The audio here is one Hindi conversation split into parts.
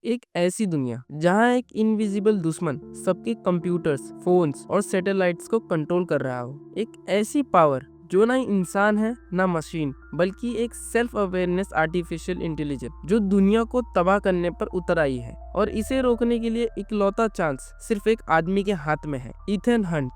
एक ऐसी दुनिया जहां एक इनविजिबल दुश्मन सबके कंप्यूटर्स, फोन्स और सैटेलाइट्स को कंट्रोल कर रहा हो। एक ऐसी पावर जो ना इंसान है ना मशीन, बल्कि एक सेल्फ अवेयरनेस आर्टिफिशियल इंटेलिजेंस जो दुनिया को तबाह करने पर उतर आई है। और इसे रोकने के लिए इकलौता चांस सिर्फ एक आदमी के हाथ में है, इथन हंट।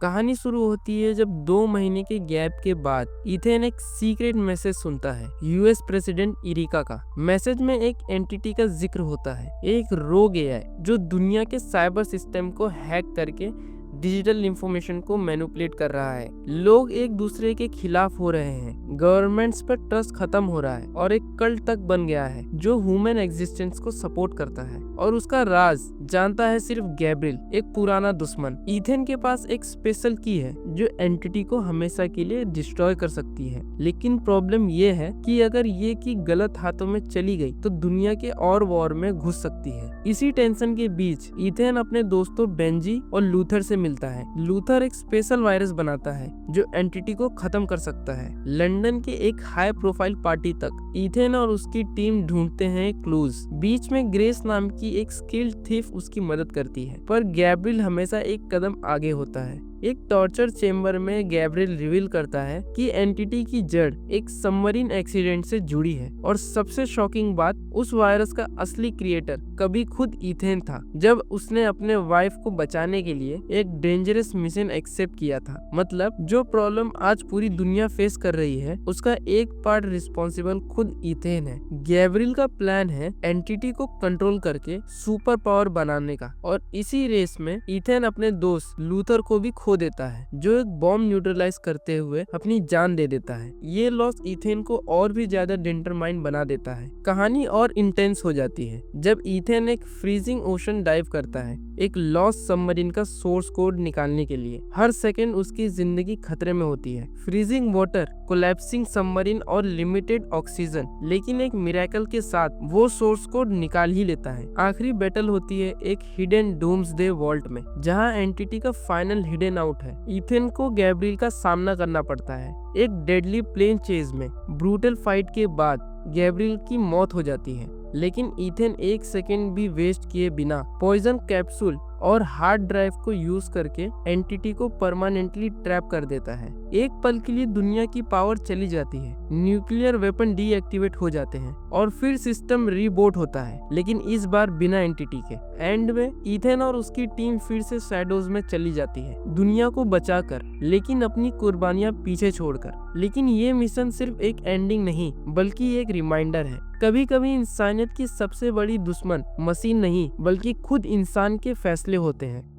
कहानी शुरू होती है जब 2 महीने के गैप के बाद इथेन एक सीक्रेट मैसेज सुनता है यूएस प्रेसिडेंट इरिका का। मैसेज में एक एंटिटी का जिक्र होता है, एक रोग एआई जो दुनिया के साइबर सिस्टम को हैक करके डिजिटल इंफॉर्मेशन को मैनिपुलेट कर रहा है। लोग एक दूसरे के खिलाफ हो रहे हैं, गवर्नमेंट्स पर ट्रस्ट खत्म हो रहा है और एक कल्ट तक बन गया है जो ह्यूमन एग्जिस्टेंस को सपोर्ट करता है। और उसका राज जानता है सिर्फ गैब्रियल, एक पुराना दुश्मन। इथेन के पास एक स्पेशल की है जो एंटिटी को हमेशा के लिए डिस्ट्रॉय कर सकती है। लेकिन प्रॉब्लम ये है कि अगर ये की गलत हाथों में चली गई तो दुनिया के और वॉर में घुस सकती है। इसी टेंशन के बीच इथेन अपने दोस्तों बेंजी और लूथर से मिलता है। लूथर एक स्पेशल वायरस बनाता है जो एंटिटी को खत्म कर सकता है। लंदन के एक हाई प्रोफाइल पार्टी तक इथेन और उसकी टीम ढूंढते हैं क्लूज। बीच में ग्रेस नाम की एक स्किल्ड थीफ उसकी मदद करती है, पर गैब्रियल हमेशा एक कदम आगे होता है। एक टॉर्चर चेम्बर में गैब्रियल रिवील करता है कि एंटिटी की जड़ एक सबमरीन एक्सीडेंट से जुड़ी है। और सबसे शॉकिंग बात, उस वायरस का असली क्रिएटर कभी खुद इथेन था, जब उसने अपने वाइफ को बचाने के लिए एक डेंजरस मिशन एक्सेप्ट किया था। मतलब जो प्रॉब्लम आज पूरी दुनिया फेस कर रही है उसका एक पार्ट रिस्पॉन्सिबल खुद इथेन है। गैब्रियल का प्लान है एंटिटी को कंट्रोल करके सुपर पावर बनाने का, और इसी रेस में इथेन अपने दोस्त लूथर को भी खो देता है जो एक बॉम्ब न्यूट्रलाइज करते हुए अपनी जान दे देता है। ये लॉस इथेन को और भी ज्यादा डिटरमाइंड बना देता है। कहानी और इंटेंस हो जाती है जब इथेन एक फ्रीजिंग ओशन डाइव करता है एक लॉस्ट सबमरीन का सोर्स कोड निकालने के लिए। हर सेकंड उसकी जिंदगी खतरे में होती है, फ्रीजिंग वाटर, कोलैप्सिंग सबमरीन और लिमिटेड ऑक्सीजन। लेकिन एक मिरेकल के साथ वो सोर्स कोड निकाल ही लेता है। आखिरी बैटल होती है एक हिडन डूम्सडे वॉल्ट में जहां एंटिटी का फाइनल हिडन आउट है। इथेन को गैब्रियल का सामना करना पड़ता है। एक डेडली प्लेन चेज में ब्रूटल फाइट के बाद गैब्रियल की मौत हो जाती है, लेकिन इथेन एक सेकेंड भी वेस्ट किए बिना पॉइजन कैप्सूल और हार्ड ड्राइव को यूज करके एंटिटी को परमानेंटली ट्रैप कर देता है। एक पल के लिए दुनिया की पावर चली जाती है, न्यूक्लियर वेपन डीएक्टिवेट हो जाते हैं और फिर सिस्टम रीबूट होता है, लेकिन इस बार बिना एंटिटी के। एंड में इथेन और उसकी टीम फिर से शैडोज में चली जाती है, दुनिया को बचाकर, लेकिन अपनी कुर्बानियां पीछे छोड़कर। लेकिन ये मिशन सिर्फ एक एंडिंग नहीं बल्कि एक रिमाइंडर है। कभी कभी इंसानियत की सबसे बड़ी दुश्मन मशीन नहीं बल्कि खुद इंसान के फैसले होते हैं।